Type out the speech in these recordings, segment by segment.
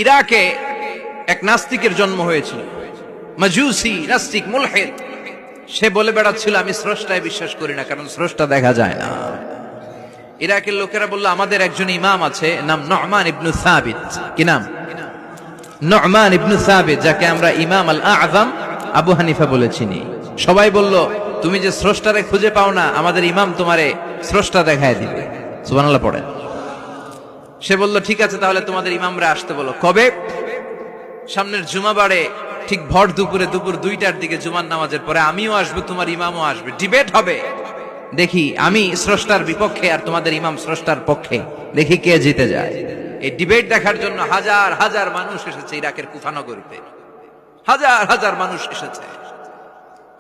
ইরাকে এক নাস্তিকের জন্ম হয়েছিল, মাজুসি নাস্তিক মুলহিদ। সে বলে বেড়াচ্ছিল আমি স্রষ্টায় বিশ্বাস করি না, কারণ স্রষ্টা দেখা যায় না। ইরাকের লোকেরা বলল আমাদের একজন ইমাম আছে, নাম নু'মান ইবনে সাবিত। কি নাম? নু'মান ইবনে সাবিত, যাকে আমরা ইমাম আল আযম আবু হানিফা বলে চিনি। সবাই বলল তুমি যে স্রষ্টারে খুঁজে পাও না, আমাদের ইমাম তোমারে স্রষ্টা দেখায় দিবে। সুবহানাল্লাহ পড়ে। সে বলল ঠিক আছে, তাহলে তোমাদের ইমামরা আসতে বলো। কবে? সামনের জুমাবারে ঠিক ভর দুপুরে, দুপুর 2টার দিকে জুমার নামাজের পরে আমিও আসবো, তোমার ইমামও আসবে, ডিবেট হবে। দেখি আমি স্রষ্টার বিপক্ষে আর তোমাদের ইমাম স্রষ্টার পক্ষে, দেখি কে জিতে যায়। এই ডিবেট দেখার জন্য হাজার হাজার মানুষ এসেছে ইরাকের কুফা নগরীতে। হাজার হাজার মানুষ এসেছে।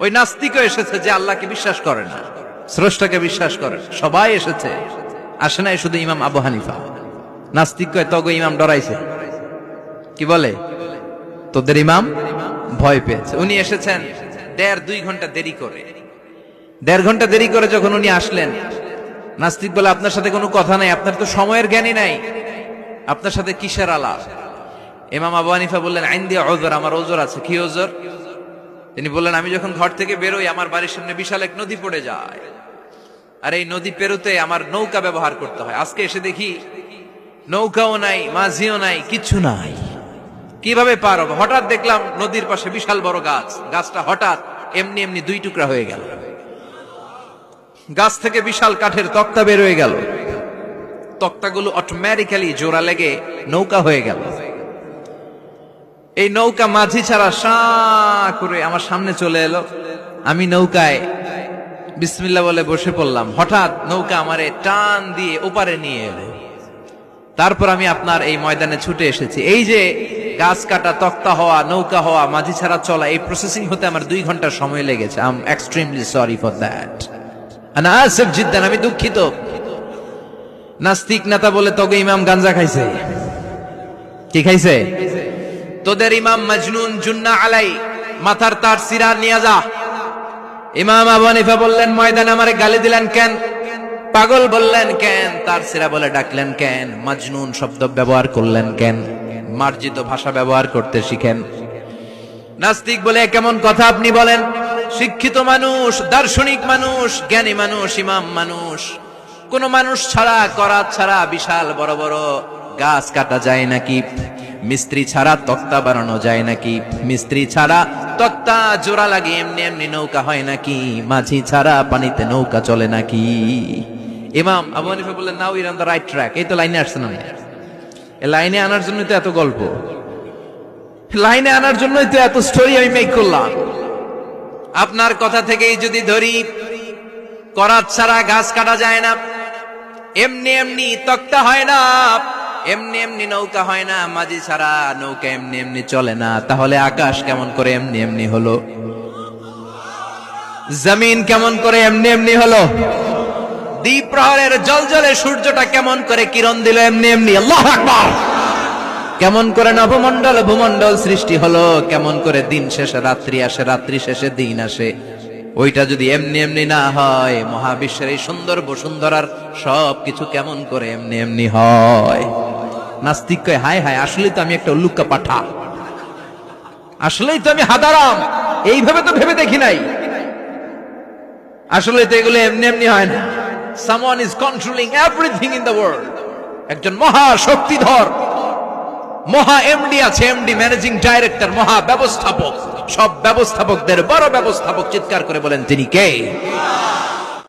ওই নাস্তিকও এসেছে যে আল্লাহকে বিশ্বাস করে না, স্রষ্টাকে বিশ্বাস করে। সবাই এসেছে, আসে নাই শুধু ইমাম আবু হানিফা। নাস্তিক কয় তগো ইমাম ডরাইছে। কি বলে? তোদের ইমাম ভয় পেয়েছে। উনি এসেছেন 1.5-2 ঘন্টা দেরি করে। 1.5 ঘন্টা দেরি করে যখন উনি আসলেন, নাস্তিক বলে আপনার সাথে কোনো কথা নাই, আপনার তো সময়ের জ্ঞানই নাই, আপনার সাথে কিসের আলাপ? ইমাম আবু হানিফা বললেন আইনদি ওযর, আমার ওযর আছে। কি ওযর? তিনি বললেন আমি যখন ঘর থেকে বেরোই আমার বাড়ির সামনে বিশাল এক নদী পড়ে যায়, আর এই নদী পেরোতে আমার নৌকা ব্যবহার করতে হয়। আজকে এসে দেখি নৌকাও নাই, মাঝিও নাই, কিচ্ছু নাই। কিভাবে পার হবো? হঠাৎ দেখলাম নদীর পাশে বিশাল বড় গাছ, গাছটা হঠাৎ এমনি এমনি 2 টুকরা হয়ে গেল। গাছ থেকে বিশাল কাঠের তক্তা বের হয়ে গেল। তক্তাগুলো অটোমেটিক্যালি জোড়া লেগে নৌকা হয়ে গেল। এই নৌকা মাঝি ছাড়া সা করে আমার সামনে চলে এলো। আমি নৌকায় বিসমিল্লাহ বলে বসে পড়লাম। হঠাৎ নৌকা আমারে টান দিয়ে ওপারে নিয়ে এলো। তারপর আমি আপনার এই ময়দানে ছুটে এসেছি। এই যে গাছ কাটা, তক্তা হওয়া, নৌকা হওয়া, মাঝি ছাড়া চলা, এই প্রসেসিং হতে আমার 2 ঘন্টা সময় লেগেছে। I am extremely sorry for that. আনা আসিফ জিদ্দান, আমি দুঃখিত। নাস্তিক নেতা বলে তবে ইমাম গাঞ্জা খাইছে। কি খাইছে? তোদের ইমাম মাজনুন, জুন্না আলাই, মাথার তার সিরা নিয়ে যা। ইমাম আবু হানিফা বললেন ময়দানে আমারে গালি দিলেন কেন? পাগল বললেন কেন? তার সিরা বলে ডাকলেন কেন? মাজনুন শব্দ ব্যবহার করলেন কেন? মার্জিত ভাষা ব্যবহার করতে শিখেন। নাস্তিক বলে কেমন কথা আপনি বলেন? শিক্ষিত মানুষ, দার্শনিক মানুষ, জ্ঞানী মানুষ, ইমাম মানুষ, কোন মানুষ ছাড়া, করাত ছাড়া বিশাল বড় বড় গাছ কাটা যায় নাকি? মিস্ত্রি ছাড়া তক্তা বানানো যায় নাকি? মিস্ত্রি ছাড়া তক্তা জোড়া লাগে এমনি এমনি নৌকা হয় নাকি? মাঝি ছাড়া পানিতে নৌকা চলে নাকি? ইমাম আবু হানিফা বললেন now you're on the right track. এই তো লাইনে আসছেন আপনি। এই লাইনে আনার জন্যই তো এত গল্প, লাইনে আনার জন্যই তো এত স্টোরি আমি মেক করলাম। আপনার কথা থেকেই যদি ধরি, করাত ছাড়া গাছ কাটা যায় না, এমনি এমনি তক্তা হয় না, এমনি এমনি নৌকা হয় না, মাঝি ছাড়া নৌকা এমনি এমনি চলে না, তাহলে আকাশ কেমন করে এমনি এমনি হলো? জমিন কেমন করে এমনি এমনি হলো? দ্বীপ প্রহরের জলজলে সূর্যটা কেমন করে কিরণ দিল এমনি এমনি? আল্লাহু আকবার! কেমন করে নবমণ্ডল ভূমণ্ডল সৃষ্টি হলো? কেমন করে দিন শেষে রাত্রি আসে, রাত্রি শেষে দিন আসে? ওইটা যদি এমনি এমনি না হয়, মহাবিশ্বের এই সুন্দর বসুন্ধরার সবকিছু কেমন করে এমনি এমনি হয়? নাস্তিক কয় হায় হায়, আসলেই তো আমি একটা উল্লুক্কা পাঠা, আসলেই তো আমি হাদারাম, এইভাবে তো ভেবে দেখি নাই। আসলে তো এগুলো এমনি এমনি হয় না। Someone is controlling everything in the world. একজন মহা শক্তিধর মহা এমডি আছে, এমডি ম্যানেজিং ডাইরেক্টর, মহা ব্যবস্থাপক। সব ব্যবস্থাপকদের বড় ব্যবস্থাপক, চিৎকার করে বলেন তিনি কে?